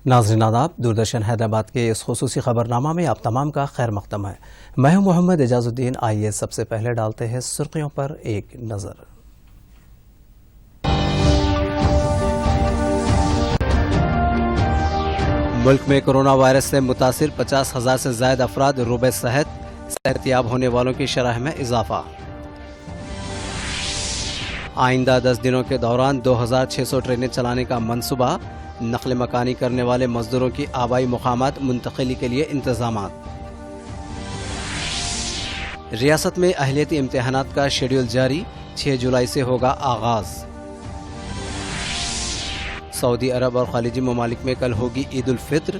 ناظرین آداب، دوردرشن حیدرآباد کے اس خصوصی خبرنامہ میں آپ تمام کا خیر مقدم ہے۔ میں ہوں محمد اعجاز الدین۔ آئیے سب سے پہلے ڈالتے ہیں سرخیوں پر ایک نظر۔ ملک میں کرونا وائرس سے متاثر 50,000 سے زائد افراد روبے صحت یاب ہونے والوں کی شرح میں اضافہ۔ آئندہ 10 دنوں کے دوران 2600 ٹرینیں چلانے کا منصوبہ۔ نقل مکانی کرنے والے مزدوروں کی آبائی مقامات منتقلی کے لیے انتظامات۔ ریاست میں اہلیتی امتحانات کا شیڈول جاری، 6 جولائی سے ہوگا آغاز۔ سعودی عرب اور خلیجی ممالک میں کل ہوگی عید الفطر۔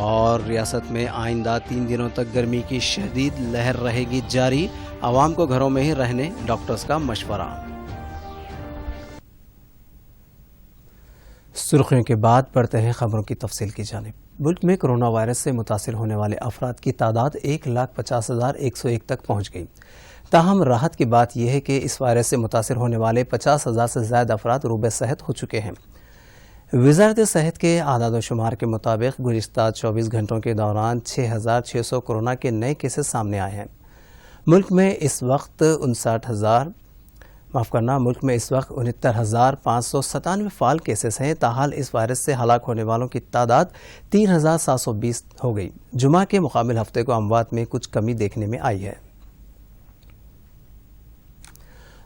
اور ریاست میں آئندہ 3 دنوں تک گرمی کی شدید لہر رہے گی جاری، عوام کو گھروں میں ہی رہنے ڈاکٹرز کا مشورہ۔ سرخیوں کے بعد بڑھتے ہیں خبروں کی تفصیل کی جانب۔ ملک میں کرونا وائرس سے متاثر ہونے والے افراد کی تعداد 1,50,101 تک پہنچ گئی۔ تاہم راحت کی بات یہ ہے کہ اس وائرس سے متاثر ہونے والے 50,000 سے زائد افراد روبے صحت ہو چکے ہیں۔ وزارت صحت کے اعداد و شمار کے مطابق گزشتہ 24 گھنٹوں کے دوران 6,600 کورونا کے نئے کیسز سامنے آئے ہیں۔ ملک میں اس وقت 69,597 فعال کیسز ہیں۔ تاحال اس وائرس سے ہلاک ہونے والوں کی تعداد 3,720 ہو گئی۔ جمعہ کے مقابل ہفتے کو اموات میں کچھ کمی دیکھنے میں آئی ہے۔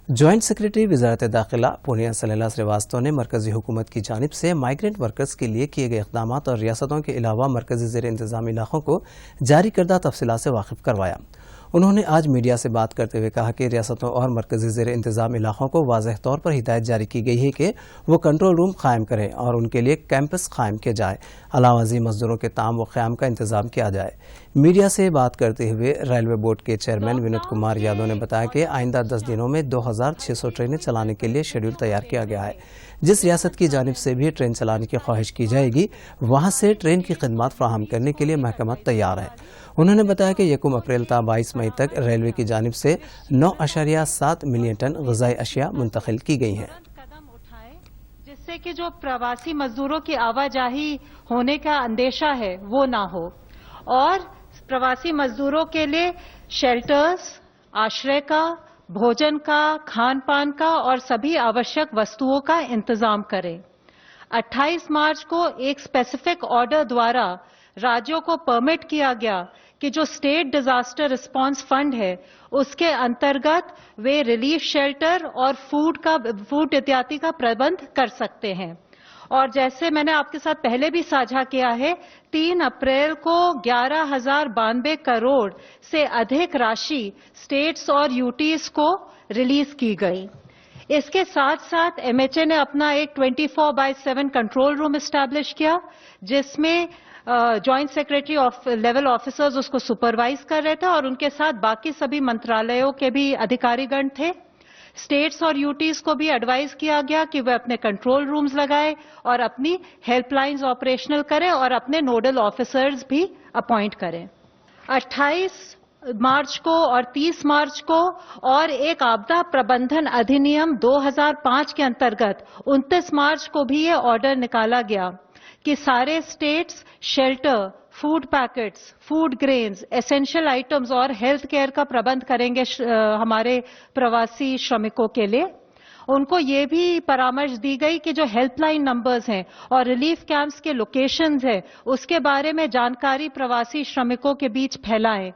جوائنٹ سیکرٹری وزارت داخلہ پونیا سلیلا سریواستو نے مرکزی حکومت کی جانب سے مائیگرنٹ ورکرز کے لیے کیے گئے اقدامات اور ریاستوں کے علاوہ مرکزی زیر انتظام علاقوں کو جاری کردہ تفصیلات سے واقف کروایا۔ انہوں نے آج میڈیا سے بات کرتے ہوئے کہا کہ ریاستوں اور مرکزی زیر انتظام علاقوں کو واضح طور پر ہدایت جاری کی گئی ہے کہ وہ کنٹرول روم قائم کریں اور ان کے لیے کیمپس قائم کیے جائے، علاوہ ازیں مزدوروں کے تعام و قیام کا انتظام کیا جائے۔ میڈیا سے بات کرتے ہوئے ریلوے بورڈ کے چیئرمین ونود کمار یادو نے بتایا کہ آئندہ 10 دنوں میں 2,600 ٹرینیں چلانے کے لیے شیڈول تیار کیا گیا ہے۔ جس ریاست کی جانب سے بھی ٹرین چلانے کی خواہش کی جائے گی، وہاں سے ٹرین کی خدمات فراہم کرنے کے لیے محکمہ تیار ہے۔ انہوں نے بتایا کہ 1 اپریل تا 22 مئی تک ریلوے کی جانب سے 9.7 ملین ٹن غذائی اشیاء منتقل کی گئی ہیں۔ جس سے کہ جو پرواسی مزدوروں کی آواجاہی ہونے کا اندیشہ ہے وہ نہ ہو، اور پرواسی مزدوروں کے لیے شیلٹرز، آشرے کا، بھوجن کا، کھان پان کا اور سبھی آوشک وستوؤں کا انتظام کریں۔ 28 مارچ کو ایک اسپیسیفک آرڈر دوارا راجیوں کو پرمٹ کیا گیا کہ جو اسٹیٹ ڈیزاسٹر رسپانس فنڈ ہے اس کے انترگت وہ ریلیف شیلٹر اور فوڈ احتیاطی کا پربند کر سکتے ہیں۔ اور جیسے میں نے آپ کے ساتھ پہلے بھی ساجھا کیا ہے، 3 اپریل کو 11,092 کروڑ سے ادھک راشی اسٹیٹس اور یوٹیز کو ریلیز کی گئی۔ اس کے ساتھ ساتھ ایم ایچ اے نے اپنا ایک 24/7 کنٹرول روم اسٹیبلش کیا، جس میں جوائنٹ سیکرٹری لیول آفیسرز اس کو سپروائز کر رہے تھے اور ان کے ساتھ باقی سبھی منترالیوں کے بھی ادھیکاری گن تھے۔ اسٹیٹس اور یوٹیز کو بھی ایڈوائز کیا گیا کہ وہ اپنے کنٹرول رومز لگائے اور اپنی ہیلپ لائنز آپریشنل کریں اور اپنے نوڈل آفیسرز بھی اپوائنٹ کریں۔ 28 مارچ کو اور 30 مارچ کو اور ایک آپدا پربندھن ادھینیم 2005 کے انترگت 29 مارچ کو بھی یہ آرڈر نکالا گیا کہ سارے states shelter, food packets, food grains, essential items اور ہیلتھ کیئر کا پربند کریں گے ہمارے پرواسی شرمکوں کے لیے۔ ان کو یہ بھی پرامرش دی گئی کہ جو ہیلپ لائن نمبرز ہیں اور ریلیف کیمپس کے لوکیشنز ہیں اس کے بارے میں جانکاری پرواسی شرمکوں کے بیچ پھیلائیں۔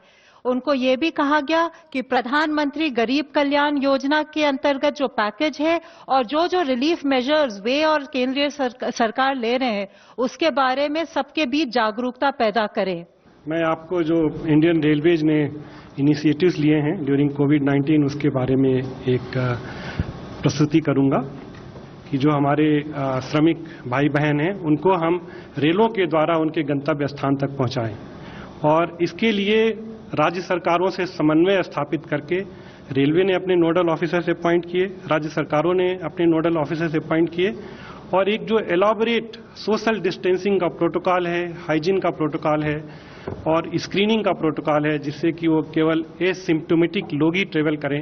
ان کو یہ بھی کہا گیا کہ پردھان منتری غریب کلیان یوجنا کے انترگت جو پیکج ہے اور جو ریلیف میجرز وے اور کیندری سرکار لے رہے ہیں اس کے بارے میں سب کے بیچ جاگروکتا پیدا کریں۔ میں آپ کو جو انڈین ریلویز نے انیشیٹوز لیے ہیں ڈیورنگ کووڈ-19 اس کے بارے میں ایک پرستوتی کروں گا کہ جو ہمارے شرمک بھائی بہن ہیں ان کو ہم ریلوں کے دوارا ان کے گنتویہ استھان تک پہنچائیں، اور اس کے لیے راجیہ سرکاروں سے سمنوے استھاپت کر کے ریلوے نے اپنے نوڈل آفیسر سے اپوائنٹ کیے، راجیہ سرکاروں نے اپنے نوڈل آفیسر سے اپوائنٹ کیے، اور ایک جو ایلابوریٹ سوشل ڈسٹینسنگ کا پروٹوکال ہے، ہائیجین کا پروٹوکال ہے اور اسکریننگ کا پروٹوکال ہے، جس سے کہ وہ کیول اے سمپٹومیٹک لوگ ہی ٹریول کریں،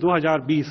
2020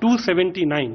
279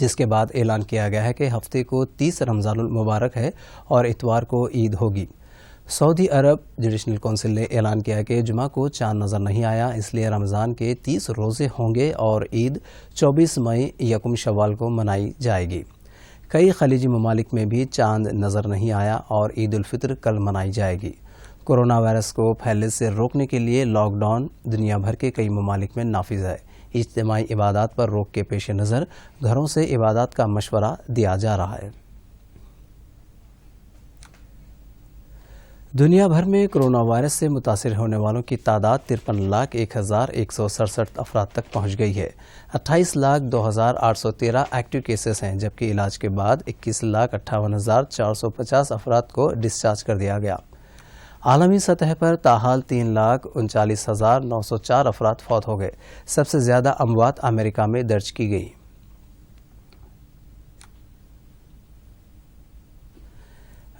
جس کے بعد اعلان کیا گیا ہے کہ ہفتے کو 30 رمضان المبارک ہے اور اتوار کو عید ہوگی۔ سعودی عرب جوڈیشل کونسل نے اعلان کیا کہ جمعہ کو چاند نظر نہیں آیا، اس لیے رمضان کے 30 روزے ہوں گے اور عید 24 مئی یکم شوال کو منائی جائے گی۔ کئی خلیجی ممالک میں بھی چاند نظر نہیں آیا اور عید الفطر کل منائی جائے گی۔ کورونا وائرس کو پھیلنے سے روکنے کے لیے لاک ڈاؤن دنیا بھر کے کئی ممالک میں نافذ ہے۔ اجتماعی عبادات پر روک کے پیش نظر گھروں سے عبادات کا مشورہ دیا جا رہا ہے۔ دنیا بھر میں کرونا وائرس سے متاثر ہونے والوں کی تعداد 53,01,167 افراد تک پہنچ گئی ہے۔ 28,02,813 ایکٹیو کیسز ہیں، جبکہ علاج کے بعد 21,58,450 افراد کو ڈسچارج کر دیا گیا۔ عالمی سطح پر تاحال 3,39,904 افراد فوت ہو گئے۔ سب سے زیادہ اموات امریکہ میں درج کی گئی۔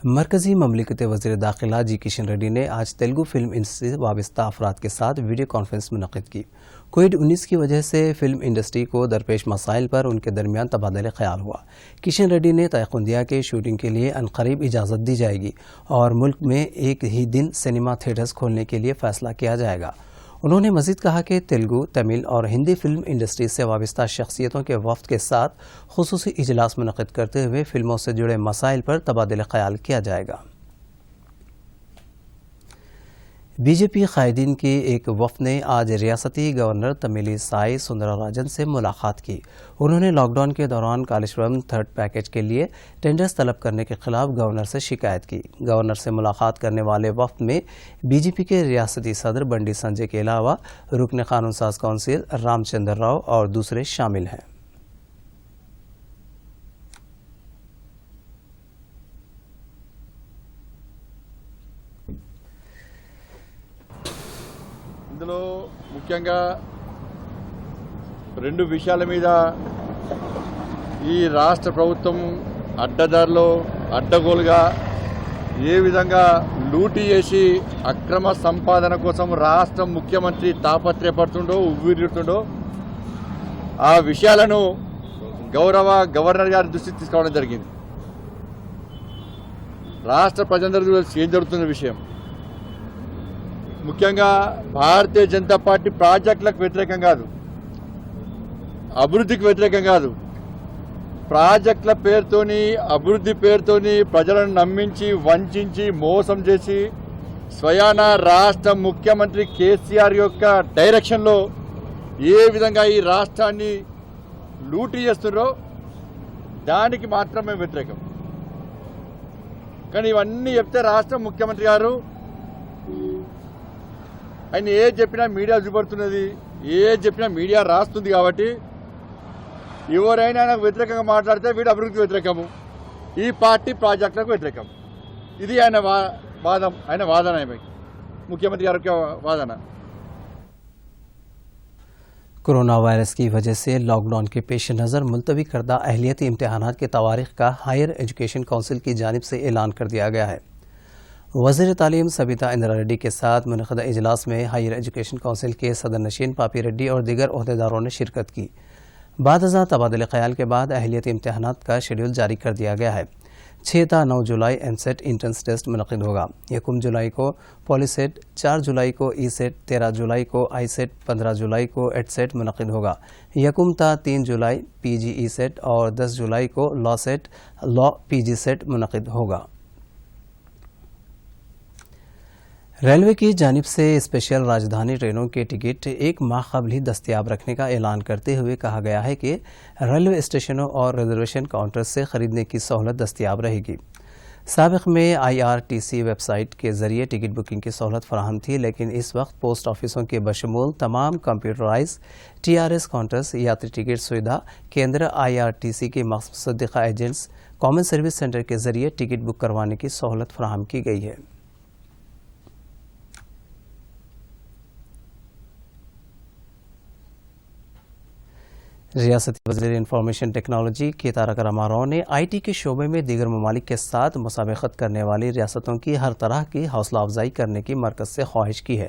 مرکزی مملکت وزیر داخلہ جی کشن ریڈی نے آج تیلگو فلم انڈسٹری سے وابستہ افراد کے ساتھ ویڈیو کانفرنس منعقد کی۔ کووڈ-19 کی وجہ سے فلم انڈسٹری کو درپیش مسائل پر ان کے درمیان تبادلہ خیال ہوا۔ کشن ریڈی نے تیقن دیا کہ شوٹنگ کے لیے عنقریب اجازت دی جائے گی اور ملک میں ایک ہی دن سینما تھیٹرز کھولنے کے لیے فیصلہ کیا جائے گا۔ انہوں نے مزید کہا کہ تیلگو، تمل اور ہندی فلم انڈسٹری سے وابستہ شخصیتوں کے وفد کے ساتھ خصوصی اجلاس منعقد کرتے ہوئے فلموں سے جڑے مسائل پر تبادلہ خیال کیا جائے گا۔ بی جے پی قائدین کی ایک وفد نے آج ریاستی گورنر تمیلی سائی سندرا راجن سے ملاقات کی۔ انہوں نے لاک ڈاؤن کے دوران کالیشورم تھرڈ پیکیج کے لیے ٹینڈرز طلب کرنے کے خلاف گورنر سے شکایت کی۔ گورنر سے ملاقات کرنے والے وفد میں بی جے پی کے ریاستی صدر بنڈی سنجے کے علاوہ رکن قانون ساز کونسل رام چندر راؤ اور دوسرے شامل ہیں۔ ఇందులో ముఖ్యంగా రెండు విషయాల మీద ఈ రాష్ట్ర ప్రభుత్వం అడ్డదారిలో అడ్డగోలుగా ఏ విధంగా లూటీ చేసి అక్రమ సంపాదన కోసం రాష్ట్ర ముఖ్యమంత్రి తాపత్రయపడుతుండో ఉవ్విరుతుండో ఆ విషయాలను గౌరవ గవర్నర్ గారి దృష్టికి తీసుకురావడం జరిగింది। రాష్ట్ర ప్రజలందరూ ఏం జరుగుతున్న విషయం, ముఖ్యంగా భారతీయ జనతా పార్టీ ప్రాజెక్టులకు వ్యతిరేకం కాదు, అభివృద్ధికి వ్యతిరేకం కాదు, ప్రాజెక్టుల పేరుతోని అభివృద్ధి పేరుతోని ప్రజలను నమ్మించి వంచి మోసం చేసి స్వయాన రాష్ట్ర ముఖ్యమంత్రి కేసీఆర్ యొక్క డైరెక్షన్లో ఏ విధంగా ఈ రాష్ట్రాన్ని లూటీ చేస్తున్నారో దానికి మాత్రమే వ్యతిరేకం। కానీ ఇవన్నీ చెప్తే రాష్ట్ర ముఖ్యమంత్రి గారు ఆయన ఏది చెప్పినా మీడియా చూపడుతున్నది, ఏది చెప్పినా మీడియా రాస్తుంది కాబట్టి ఎవరైనా ఆయనకు వ్యతిరేకంగా మాట్లాడితే వీడు అభివృద్ధికి వ్యతిరేకము, ఈ పార్టీ ప్రాజెక్టులకు వ్యతిరేకం। ఇది ఆయన వాదం, ఆయన వాదన, ముఖ్యమంత్రి గారి వాదన। کورونا وائرس کی وجہ سے لاک ڈاؤن کے پیش نظر ملتوی کردہ اہلیتی امتحانات کی تواریخ کا ہائر ایجوکیشن کونسل کی جانب سے اعلان کر دیا گیا ہے۔ وزیر تعلیم سبیتا اندرا ریڈی کے ساتھ منعقدہ اجلاس میں ہائر ایجوکیشن کونسل کے صدر نشین پاپی ریڈی اور دیگر عہدیداروں نے شرکت کی۔ بعد ازاں تبادلہ خیال کے بعد اہلیتی امتحانات کا شیڈول جاری کر دیا گیا ہے۔ 6 تا 9 جولائی ایم سیٹ انٹرنس ٹیسٹ منعقد ہوگا، 1 جولائی کو پولی سیٹ، 4 جولائی کو ای سیٹ، 13 جولائی کو آئی سیٹ، 15 جولائی کو ایٹ سیٹ منعقد ہوگا، 1 تا 3 جولائی پی جی ای سیٹ اور 10 جولائی کو لا سیٹ لا پی جی سیٹ منعقد ہوگا۔ ریلوے کی جانب سے اسپیشل راجدھانی ٹرینوں کے ٹکٹ 1 ماہ قبل ہی دستیاب رکھنے کا اعلان کرتے ہوئے کہا گیا ہے کہ ریلوے اسٹیشنوں اور ریزرویشن کاؤنٹر سے خریدنے کی سہولت دستیاب رہے گی۔ سابق میں I R T C website کے ذریعے ٹکٹ بکنگ کی سہولت فراہم تھی، لیکن اس وقت پوسٹ آفسوں کے بشمول تمام computerise T R S counters یاتری ٹکٹ سویدھا کیندر I R T T C مصدقہ ایجنٹس کامن سروس سینٹر کے ذریعے ٹکٹ بک کروانے کی سہولت فراہم کی گئی ہے۔ ریاستی وزیر انفارمیشن ٹیکنالوجی کے تارک راما راؤ نے آئی ٹی کے شعبے میں دیگر ممالک کے ساتھ مسابقت کرنے والی ریاستوں کی ہر طرح کی حوصلہ افزائی کرنے کی مرکز سے خواہش کی ہے۔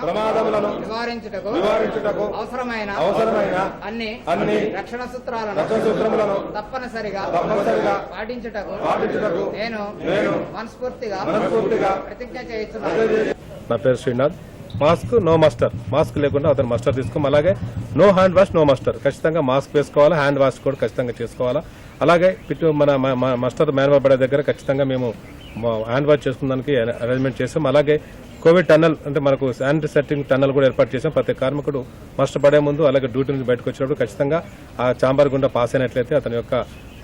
ప్రమాదములను నివారించుటకు అవసరమైన అన్ని రక్షణ సూత్రాలను తప్పనిసరిగా పాటించుటకు నేను మనస్ఫూర్తిగా ప్రతిజ్ఞ చేస్తున్నాను। నా పేరు Srinath. Mask no muster, mask లేకుండా అతను మస్టర్ తీసుకోం। అలాగే no hand wash no muster, ఖచ్చితంగా మాస్క్ వేసుకోవాలా, హ్యాండ్ వాష్ కూడా ఖచ్చితంగా చేసుకోవాలా। అలాగే మన మస్టర్ మేనవ పడే దగ్గర ఖచ్చితంగా మేము హ్యాండ్ వాష్ చేసుకున్నానికి అరేంజ్మెంట్ చేసాం। అలాగే కోవిడ్ టన్నల్ అంటే మనకు శానిటైజింగ్ టన్నల్ కూడా ఏర్పాటు చేసాం। ప్రతి కార్మికుడు మస్ట్ పడే ముందు అలాగే డ్యూటీ నుంచి బయటకు వచ్చినప్పుడు ఖచ్చితంగా ఆ చాంబర్ గుండా పాస్ అయినట్లయితే అతని యొక్క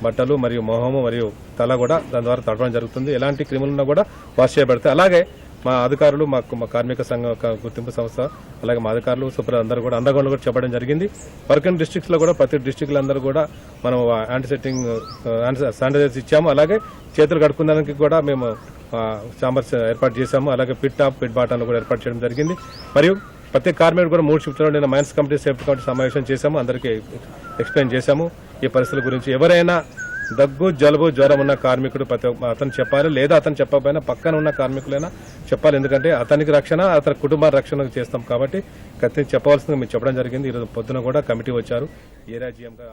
బట్టలు మరియు మొహము మరియు తల కూడా దాని ద్వారా తడవడం జరుగుతుంది। ఎలాంటి క్రిములున్నా కూడా వాష్ చేయబడతాయి। అలాగే మా అధికారులు మా కార్మిక సంఘ గుర్తింపు సంస్థ అలాగే మా అధికారులు సూపర్ అందరూ కూడా అండర్గ్రౌండ్ కూడా చెప్పడం జరిగింది। వర్కింగ్ డిస్ట్రిక్ట్స్ లో కూడా ప్రతి డిస్ట్రిక్ట్ అందరూ కూడా మనం శానిటైజర్స్ ఇచ్చాము। అలాగే చేతులు కడుక్కునేందుకు కూడా మేము చాంబర్స్ ఏర్పాటు చేశాము। అలాగే పిట్ టాప్ పిట్ బాటన్లు కూడా ఏర్పాటు చేయడం జరిగింది। మరియు ప్రతి కార్మికుడు కూడా 3 షిఫ్ట్లో నిన్న మైన్స్ కమిటీ సేఫ్టీ కమిటీ సమావేశం చేశాము। అందరికీ ఎక్స్ప్లెయిన్ చేశాము ఈ పరిస్థితుల గురించి। ఎవరైనా దగ్గు, జలుబు, జ్వరం ఉన్న కార్మికుడు అతను చెప్పాలి, లేదా అతను చెప్పకపోయినా పక్కన ఉన్న కార్మికులైనా చెప్పాలి। ఎందుకంటే అతనికి రక్షణ, అతని కుటుంబ రక్షణ చేస్తాం కాబట్టి ఖచ్చితంగా చెప్పవలసింది మేము చెప్పడం జరిగింది। ఈరోజు పొద్దున కూడా కమిటీ వచ్చారు ఏరియా జీఎం గారు।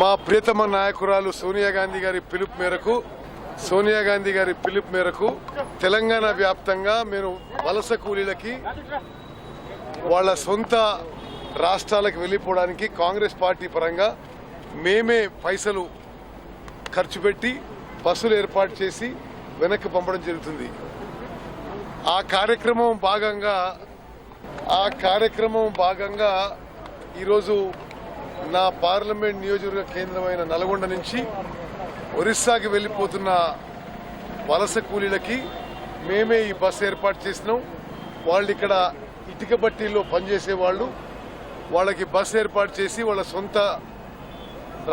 మా ప్రియతమ నాయకురాలు సోనియా గాంధీ గారి పిలుపు మేరకు తెలంగాణ వ్యాప్తంగా మేము వలస కూలీలకి వాళ్ళ సొంత రాష్ట్రాలకు వెళ్ళిపోవడానికి కాంగ్రెస్ పార్టీ పరంగా మేమే పైసలు ఖర్చు పెట్టి బస్సులు ఏర్పాటు చేసి వెనక్కి పంపడం జరుగుతుంది. ఆ కార్యక్రమం భాగంగా ఈరోజు నా పార్లమెంట్ నియోజకవర్గ కేంద్రమైన నల్గొండ నుంచి ఒరిస్సాకి వెళ్ళిపోతున్న వలస కూలీలకి మేమే ఈ బస్సు ఏర్పాటు చేసినాం. వాళ్ళు ఇక్కడ ఇటుక బట్టీల్లో పనిచేసే వాళ్ళకి బస్సు ఏర్పాటు చేసి వాళ్ళ సొంత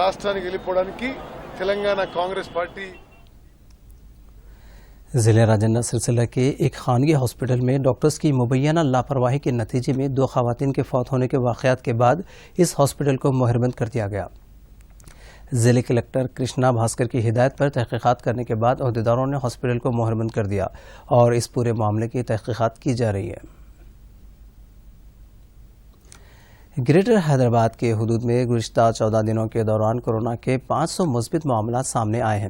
రాష్ట్రానికి వెళ్ళిపోవడానికి తెలంగాణ కాంగ్రెస్ పార్టీ. ضلع راجندر سلسلہ کے ایک خانگی ہاسپٹل میں ڈاکٹرز کی مبینہ لاپرواہی کے نتیجے میں 2 خواتین کے فوت ہونے کے واقعات کے بعد اس ہاسپٹل کو مہربند کر دیا گیا. ضلع کلکٹر کرشنا بھاسکر کی ہدایت پر تحقیقات کرنے کے بعد عہدیداروں نے ہاسپٹل کو مہربند کر دیا اور اس پورے معاملے کی تحقیقات کی جا رہی ہے. گریٹر حیدرآباد کے حدود میں گزشتہ 14 دنوں کے دوران کورونا کے 500 مثبت معاملات سامنے آئے ہیں.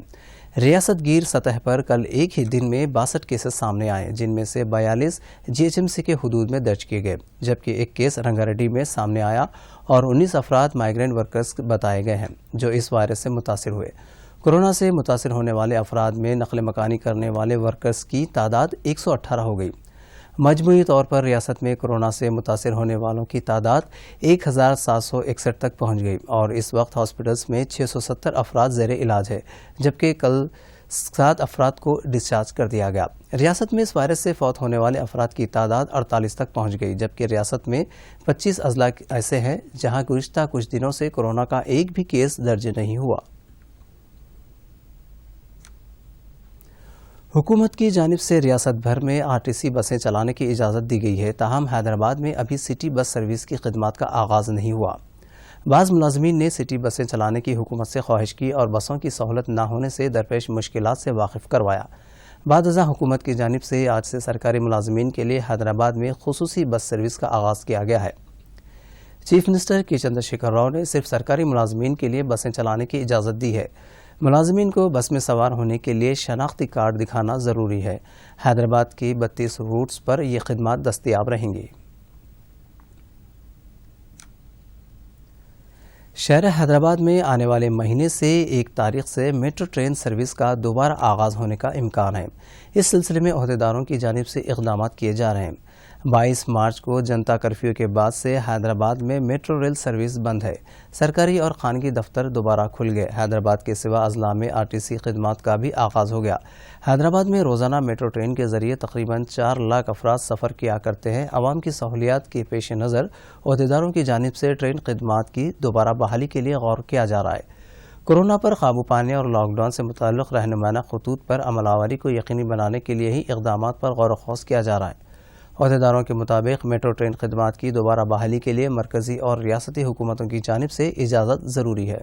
ریاست گیر سطح پر کل ایک ہی دن میں 62 کیسز سامنے آئے جن میں سے 42 GHMC کے حدود میں درج کیے گئے جبکہ ایک کیس رنگاریڈی میں سامنے آیا اور 19 افراد مائیگرینٹ ورکرز بتائے گئے ہیں جو اس وائرس سے متاثر ہوئے. کورونا سے متاثر ہونے والے افراد میں نقل مکانی کرنے والے ورکرز کی تعداد 118 ہو گئی. مجموعی طور پر ریاست میں کورونا سے متاثر ہونے والوں کی تعداد 1761 تک پہنچ گئی اور اس وقت ہاسپٹلز میں 670 افراد زیر علاج ہے جبکہ کل 7 افراد کو ڈسچارج کر دیا گیا. ریاست میں اس وائرس سے فوت ہونے والے افراد کی تعداد 48 تک پہنچ گئی جبکہ ریاست میں 25 اضلاع ایسے ہیں جہاں گزشتہ کچھ دنوں سے کورونا کا ایک بھی کیس درج نہیں ہوا. حکومت کی جانب سے ریاست بھر میں RTC بسیں چلانے کی اجازت دی گئی ہے تاہم حیدرآباد میں ابھی سٹی بس سروس کی خدمات کا آغاز نہیں ہوا. بعض ملازمین نے سٹی بسیں چلانے کی حکومت سے خواہش کی اور بسوں کی سہولت نہ ہونے سے درپیش مشکلات سے واقف کروایا. بعد ازاں حکومت کی جانب سے آج سے سرکاری ملازمین کے لیے حیدرآباد میں خصوصی بس سروس کا آغاز کیا گیا ہے. چیف منسٹر کے چندر شیکھر راؤ نے صرف سرکاری ملازمین کے لیے بسیں چلانے کی اجازت دی ہے. ملازمین کو بس میں سوار ہونے کے لیے شناختی کارڈ دکھانا ضروری ہے. حیدرآباد کی 32 روٹس پر یہ خدمات دستیاب رہیں گی. شہر حیدرآباد میں آنے والے مہینے سے 1 تاریخ سے میٹرو ٹرین سروس کا دوبارہ آغاز ہونے کا امکان ہے. اس سلسلے میں عہدیداروں کی جانب سے اقدامات کیے جا رہے ہیں. 22 مارچ کو جنتا کرفیو کے بعد سے حیدرآباد میں میٹرو ریل سروس بند ہے. سرکاری اور خانگی دفتر دوبارہ کھل گئے. حیدرآباد کے سوا اضلاع میں RTC خدمات کا بھی آغاز ہو گیا. حیدرآباد میں روزانہ میٹرو ٹرین کے ذریعے تقریباً 4 لاکھ افراد سفر کیا کرتے ہیں. عوام کی سہولیات کے پیش نظر عہدیداروں کی جانب سے ٹرین خدمات کی دوبارہ بحالی کے لیے غور کیا جا رہا ہے. کورونا پر قابو پانے اور لاک ڈاؤن سے متعلق رہنمانہ خطوط پر عمل آوری کو یقینی بنانے کے لیے ہی اقدامات پر غور و خوض کیا جا رہا ہے. عہدیداروں کے مطابق میٹرو ٹرین خدمات کی دوبارہ بحالی کے لیے مرکزی اور ریاستی حکومتوں کی جانب سے اجازت ضروری ہے.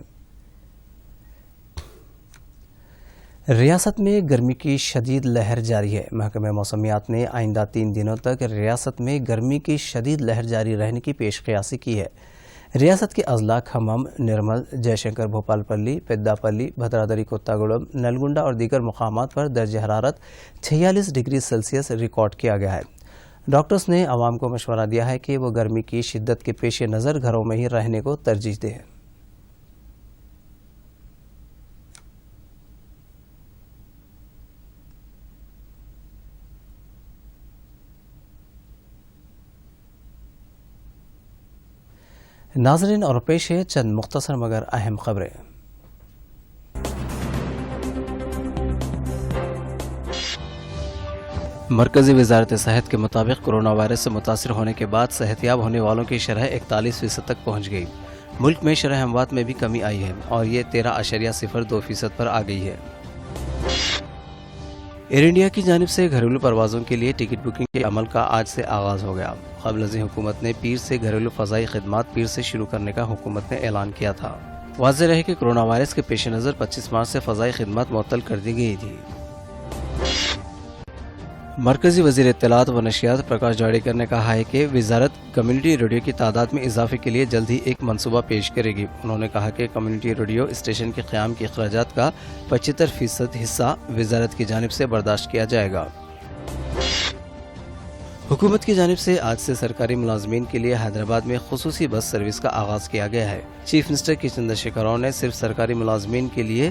ریاست میں گرمی کی شدید لہر جاری ہے. محکمہ موسمیات نے آئندہ 3 دنوں تک ریاست میں گرمی کی شدید لہر جاری رہنے کی پیش قیاسی کی ہے. ریاست کے اضلاع کھمم، نرمل، جے شنکر بھوپال پلی، پیدا پلی، بھدرادری کوتاگوڑم، نلگنڈا اور دیگر مقامات پر درجہ حرارت 46 ڈگری سیلسیس ریکارڈ کیا گیا ہے. ڈاکٹرز نے عوام کو مشورہ دیا ہے کہ وہ گرمی کی شدت کے پیش نظر گھروں میں ہی رہنے کو ترجیح دیں. ناظرین اور پیش ہے چند مختصر مگر اہم خبریں. مرکزی وزارت صحت کے مطابق کورونا وائرس سے متاثر ہونے کے بعد صحت یاب ہونے والوں کی شرح 41% تک پہنچ گئی. ملک میں شرح اموات میں بھی کمی آئی ہے اور یہ 13.02% پر آ گئی ہے. ایئر انڈیا کی جانب سے گھریلو پروازوں کے لیے ٹکٹ بکنگ کے عمل کا آج سے آغاز ہو گیا. قبل ازیں حکومت نے پیر سے گھریلو فضائی خدمات پیر سے شروع کرنے کا حکومت نے اعلان کیا تھا. واضح رہے کہ کورونا وائرس کے پیش نظر 25 مارچ سے فضائی خدمات معطل کر دی گئی تھی. مرکزی وزیر اطلاعات و نشریات پرکاش جاوڈیکر نے کہا ہے کہ وزارت کمیونٹی ریڈیو کی تعداد میں اضافے کے لیے جلد ہی ایک منصوبہ پیش کرے گی. انہوں نے کہا کہ کمیونٹی ریڈیو اسٹیشن کے قیام کے اخراجات کا 75% حصہ وزارت کی جانب سے برداشت کیا جائے گا. حکومت کی جانب سے آج سے سرکاری ملازمین کے لیے حیدرآباد میں خصوصی بس سروس کا آغاز کیا گیا ہے. چیف منسٹر کے چندر شیکھر راؤ نے صرف سرکاری ملازمین کے لیے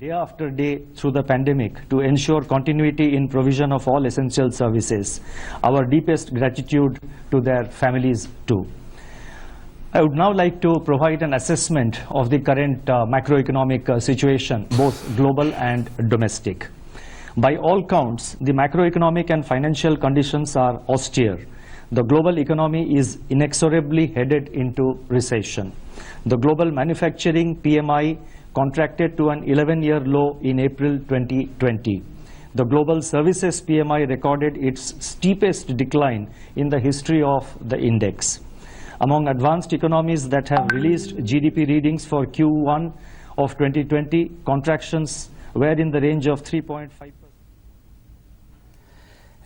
Day after day through the pandemic to ensure continuity in provision of all essential services. Our deepest gratitude to their families too. I would now like to provide an assessment of the current macroeconomic situation, both global and domestic. By all counts, the macroeconomic and financial conditions are austere. The global economy is inexorably headed into recession. The global manufacturing PMI contracted to an 11-year low in April 2020. The global services PMI recorded its steepest decline in the history of the index. Among advanced economies that have released GDP readings for Q1 of 2020, contractions were in the range of 3.5%.